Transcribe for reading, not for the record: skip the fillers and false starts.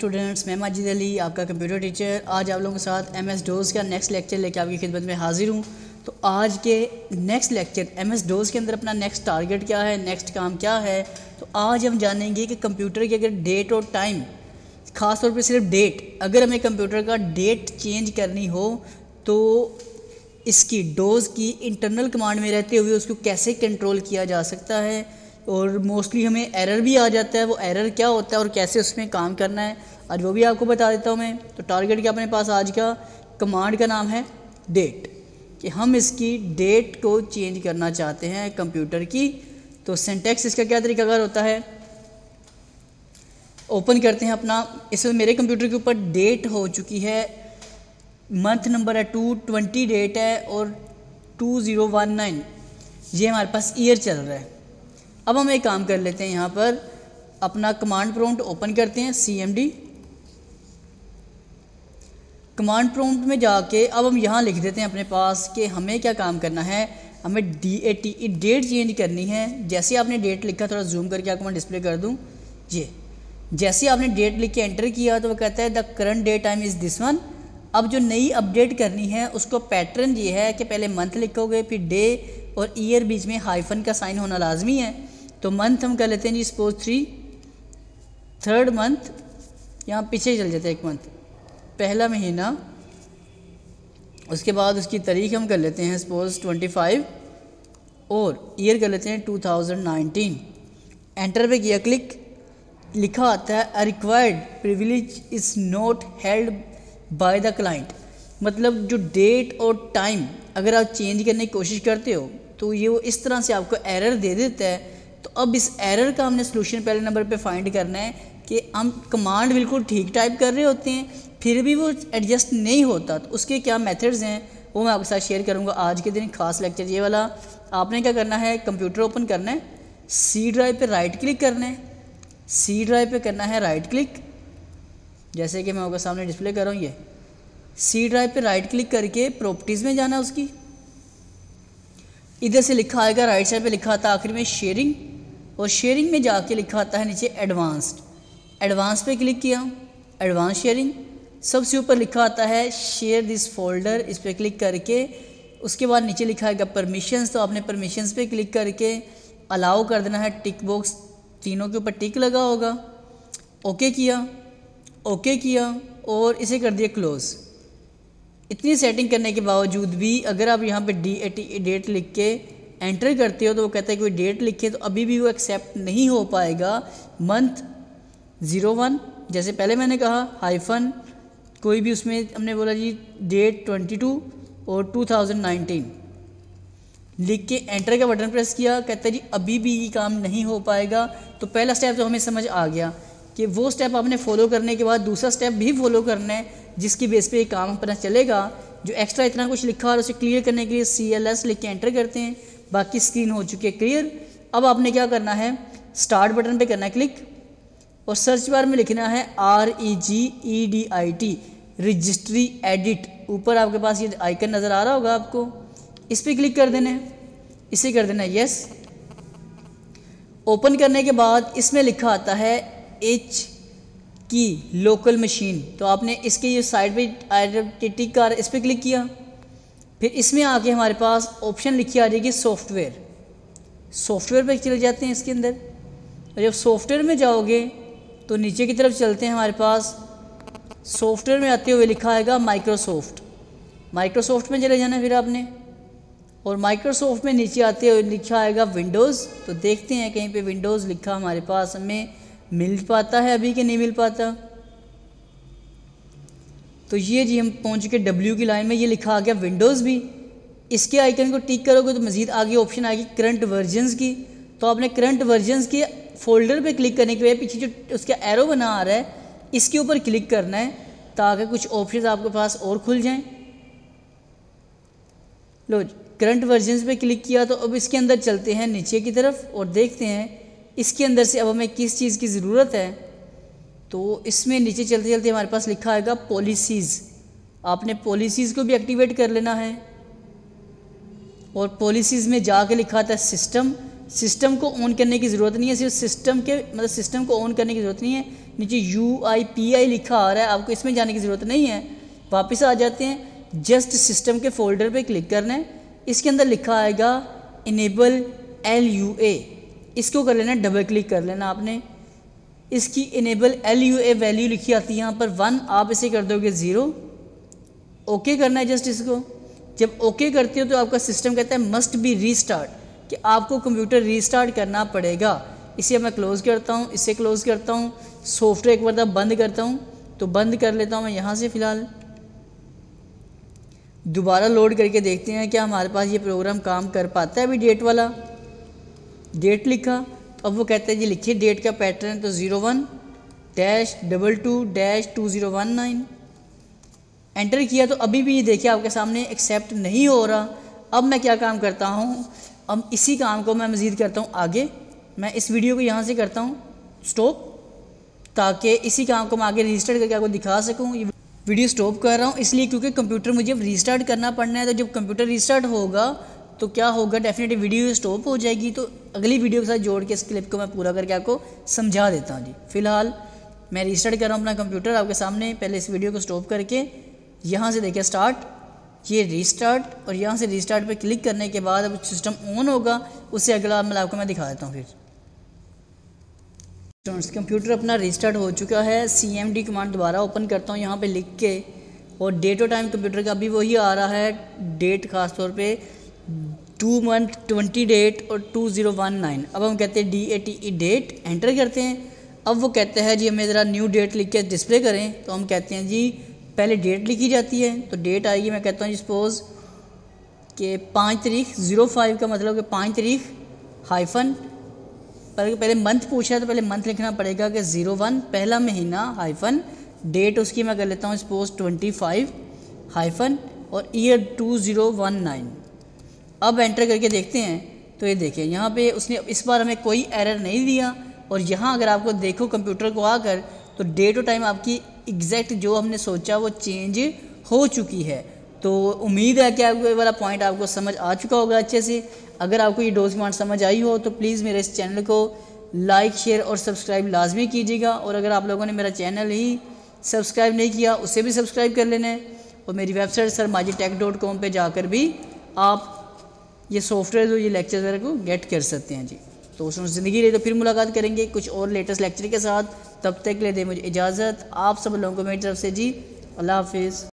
Students, मैं माजिद अली आपका computer teacher आज आप लोगों के साथ MS DOS का नेक्स्ट लेक्चर लेकर आपकी खिदमत में हाजिर हूँ। तो आज के नेक्स्ट लेक्चर MS DOS के अंदर अपना नेक्स्ट टारगेट क्या है, नेक्स्ट काम क्या है। तो आज हम जानेंगे कि कंप्यूटर की अगर डेट और टाइम, ख़ास तौर पे सिर्फ डेट, अगर हमें कंप्यूटर का डेट चेंज करनी हो तो इसकी DOS की इंटरनल कमांड में रहते हुए उसको कैसे कंट्रोल किया जा सकता है। और मोस्टली हमें एरर भी आ जाता है, वो एरर क्या होता है और कैसे उसमें काम करना है आज वो भी आपको बता देता हूँ मैं। तो टारगेट क्या अपने पास आज का, कमांड का नाम है डेट, कि हम इसकी डेट को चेंज करना चाहते हैं कंप्यूटर की। तो सिंटैक्स इसका क्या तरीकाकार होता है, ओपन करते हैं अपना, इसमें मेरे कंप्यूटर के ऊपर डेट हो चुकी है, मंथ नंबर है 220 डेट है और 2019 ये हमारे पास ईयर चल रहा है। अब हम एक काम कर लेते हैं, यहाँ पर अपना कमांड प्रॉम्प्ट ओपन करते हैं, CMD कमांड प्रॉम्प्ट में जाके अब हम यहाँ लिख देते हैं अपने पास कि हमें क्या काम करना है, हमें डेट चेंज करनी है। जैसे आपने डेट लिखा, थोड़ा जूम करके आपको मैं डिस्प्ले कर दूँ, ये जैसे आपने डेट लिख के एंटर किया तो वो कहता है the current date time is this one. अब जो नई अपडेट करनी है उसको पैटर्न ये है कि पहले मंथ लिखोगे, फिर डे और ईयर बीच में हाइफन का साइन होना लाजमी है। तो मंथ हम कर लेते हैं जी, सपोज 3 मंथ, यहाँ पीछे चल जाते हैं एक मंथ, पहला महीना, उसके बाद उसकी तारीख हम कर लेते हैं सपोज 25 और ईयर कर लेते हैं 2019। एंटर पे किया क्लिक, लिखा आता है a required privilege is not held by the client. मतलब जो डेट और टाइम अगर आप चेंज करने की कोशिश करते हो तो ये वो इस तरह से आपको एरर दे देता है। तो अब इस एरर का हमने सोल्यूशन पहले नंबर पे फाइंड करना है कि हम कमांड बिल्कुल ठीक टाइप कर रहे होते हैं फिर भी वो एडजस्ट नहीं होता, तो उसके क्या मेथड्स हैं वो मैं आपके साथ शेयर करूंगा आज के दिन। खास लेक्चर ये वाला, आपने क्या करना है, कंप्यूटर ओपन करना है, C ड्राइव पे राइट क्लिक करना है, C ड्राइव पे करना है राइट क्लिक, जैसे कि मैं आपके सामने डिस्प्ले कर रहा हूँ। ये C ड्राइव पे राइट क्लिक करके प्रॉपर्टीज़ में जाना, उसकी इधर से लिखा आएगा, राइट साइड पे लिखा आता है आखिर में शेयरिंग, और शेयरिंग में जाके लिखा आता है नीचे एडवांस्ड, एडवांस पे क्लिक किया, एडवांस शेयरिंग, सबसे ऊपर लिखा आता है शेयर दिस फोल्डर, इस पर क्लिक करके उसके बाद नीचे लिखा आएगा परमिशंस, तो आपने परमिशंस पे क्लिक करके अलाउ कर देना है, टिक बॉक्स तीनों के ऊपर टिक लगा होगा, ओके किया, ओके किया और इसे कर दिया क्लोज। इतनी सेटिंग करने के बावजूद भी अगर आप यहाँ पे डेट लिख के एंटर करते हो तो वो कहता है कोई डेट लिखे तो अभी भी वो एक्सेप्ट नहीं हो पाएगा। मंथ 01 जैसे पहले मैंने कहा, हाइफन कोई भी उसमें हमने बोला जी डेट 22 और 2019 लिख के एंटर का बटन प्रेस किया, कहता है जी अभी भी ये काम नहीं हो पाएगा। तो पहला स्टेप तो हमें समझ आ गया कि वो स्टेप आपने फॉलो करने के बाद दूसरा स्टेप भी फॉलो करना है जिसकी बेस पे ये काम अपना चलेगा। जो एक्स्ट्रा इतना कुछ लिखा और उसे क्लियर करने के लिए CLS लिख के एंटर करते हैं, बाकी स्क्रीन हो चुकी है क्लियर। अब आपने क्या करना है, स्टार्ट बटन पे करना है क्लिक और सर्च बार में लिखना है REGEDIT, रजिस्ट्री एडिट। ऊपर आपके पास ये आइकन नज़र आ रहा होगा आपको, इस पर क्लिक कर देना है, इसे कर देना है यस। ओपन करने के बाद इसमें लिखा आता है H की लोकल मशीन, तो आपने इसके ये साइड पे टिक कर इस पर क्लिक किया, फिर इसमें आके हमारे पास ऑप्शन लिखी आ जाएगी सॉफ्टवेयर, सॉफ्टवेयर पे चले जाते हैं इसके अंदर। और जब सॉफ्टवेयर में जाओगे तो नीचे की तरफ चलते हैं, हमारे पास सॉफ्टवेयर में आते हुए लिखा आएगा माइक्रोसॉफ्ट, माइक्रोसॉफ्ट में चले जाना फिर आपने, और माइक्रोसॉफ्ट में नीचे आते हुए लिखा आएगा विंडोज़। तो देखते हैं कहीं पे विंडोज़ लिखा हमारे पास हमें मिल पाता है अभी कि नहीं मिल पाता। तो ये जी हम पहुंच के W की लाइन में, ये लिखा आ गया विंडोज़ भी। इसके आइकन को टिक करोगे तो मज़ीद आगे ऑप्शन आएगी करंट वर्जन्स की, तो आपने करंट वर्जन्स के फोल्डर पे क्लिक करने के बाद पीछे जो उसका एरो बना आ रहा है इसके ऊपर क्लिक करना है ताकि कुछ ऑप्शन आपके पास और खुल जाएं। लो करंट वर्जन्स पे क्लिक किया, तो अब इसके अंदर चलते हैं नीचे की तरफ और देखते हैं इसके अंदर से अब हमें किस चीज़ की ज़रूरत है। तो इसमें नीचे चलते चलते हमारे पास लिखा आएगा पॉलिसीज़, आपने पॉलिसीज़ को भी एक्टिवेट कर लेना है। और पॉलिसीज़ में जाके लिखा था सिस्टम, सिस्टम को ऑन करने की ज़रूरत नहीं है, सिर्फ सिस्टम के मतलब सिस्टम को ऑन करने की ज़रूरत नहीं है, नीचे UIPI लिखा आ रहा है, आपको इसमें जाने की ज़रूरत नहीं है। वापस आ जाते हैं, जस्ट सिस्टम के फोल्डर पे क्लिक करना है, इसके अंदर लिखा आएगा इनेबल LUA, इसको कर लेना, डबल क्लिक कर लेना आपने। इसकी इनेबल LUA वैल्यू लिखी आती है यहाँ पर 1, आप इसे कर दोगे 0। ओके करना है जस्ट इसको। जब ओके करते हो तो आपका सिस्टम कहता है मस्ट बी रीस्टार्ट, कि आपको कंप्यूटर रीस्टार्ट करना पड़ेगा। इसे मैं क्लोज़ करता हूँ, इससे क्लोज़ करता हूँ, सॉफ्टवेयर एक बार बंद करता हूँ, तो बंद कर लेता हूँ मैं यहाँ से फ़िलहाल। दोबारा लोड करके देखते हैं क्या हमारे पास ये प्रोग्राम काम कर पाता है। अभी डेट वाला, डेट लिखा, तो अब वो कहता है जी लिखिए डेट का पैटर्न, तो 01-22-2019 एंटर किया, तो अभी भी ये देखिए आपके सामने एक्सेप्ट नहीं हो रहा। अब मैं क्या काम करता हूँ, अब इसी काम को मैं मज़ीद करता हूँ आगे। मैं इस वीडियो को यहाँ से करता हूँ स्टॉप, ताकि इसी काम को मैं आगे रजिस्टर करके आपको दिखा सकूँ। ये वीडियो स्टॉप कर रहा हूँ इसलिए क्योंकि कंप्यूटर मुझे अब रीस्टार्ट करना पड़ना है। तो जब कंप्यूटर रीस्टार्ट होगा तो क्या होगा, डेफिनेटली वीडियो स्टॉप हो जाएगी। तो अगली वीडियो के साथ जोड़ के इस क्लिप को मैं पूरा करके आपको समझा देता हूँ जी। फिलहाल मैं रीस्टार्ट कर रहा हूँ अपना कंप्यूटर आपके सामने। पहले इस वीडियो को स्टॉप करके यहाँ से देखिए स्टार्ट, ये रीस्टार्ट, और यहाँ से रीस्टार्ट पे क्लिक करने के बाद अब सिस्टम ऑन होगा। उससे अगला आपको मैं दिखा देता हूँ। फिर कंप्यूटर अपना रीस्टार्ट हो चुका है। CMD कमांड दोबारा ओपन करता हूँ यहाँ पे लिख के, और डेट और टाइम कंप्यूटर का अभी वही आ रहा है। डेट खास तौर पे 2 मंथ 20 डेट और 2019। अब हम कहते हैं DATE डेट, एंटर करते हैं। अब वो कहते हैं जी हमें ज़रा न्यू डेट लिख के डिस्प्ले करें, तो हम कहते हैं जी पहले डेट लिखी जाती है, तो डेट आएगी। मैं कहता हूँ जी सपोज़ कि 5 तारीख 05 का मतलब कि 5 तारीख हाइफन, पहले मंथ पूछा है तो पहले मंथ लिखना पड़ेगा कि 01 पहला महीना हाइफन, डेट उसकी मैं कर लेता हूँ सपोज 25 हाइफन, और ईयर 2019। अब एंटर करके देखते हैं तो ये देखिए यहाँ पे उसने इस बार हमें कोई एरर नहीं दिया। और यहाँ अगर आपको देखो कंप्यूटर को आकर, तो डेट और टाइम आपकी एग्जैक्ट जो हमने सोचा वो चेंज हो चुकी है। तो उम्मीद है कि आपको ये वाला पॉइंट आपको समझ आ चुका होगा अच्छे से। अगर आपको ये डोज कमांड समझ आई हो तो प्लीज़ मेरे इस चैनल को लाइक, शेयर और सब्सक्राइब लाजमी कीजिएगा। और अगर आप लोगों ने मेरा चैनल ही सब्सक्राइब नहीं किया उसे भी सब्सक्राइब कर लेना है। और मेरी वेबसाइट sarmajitech.com पे जाकर भी आप ये सॉफ्टवेयर और ये लेक्चर वगैरह को गेट कर सकते हैं जी। तो उसमें ज़िंदगी रही तो फिर मुलाकात करेंगे कुछ और लेटेस्ट लेक्चर के साथ। तब तक के लिए दे मुझे इजाज़त। आप सब लोगों को मेरी तरफ से जी अल्लाह हाफिज़।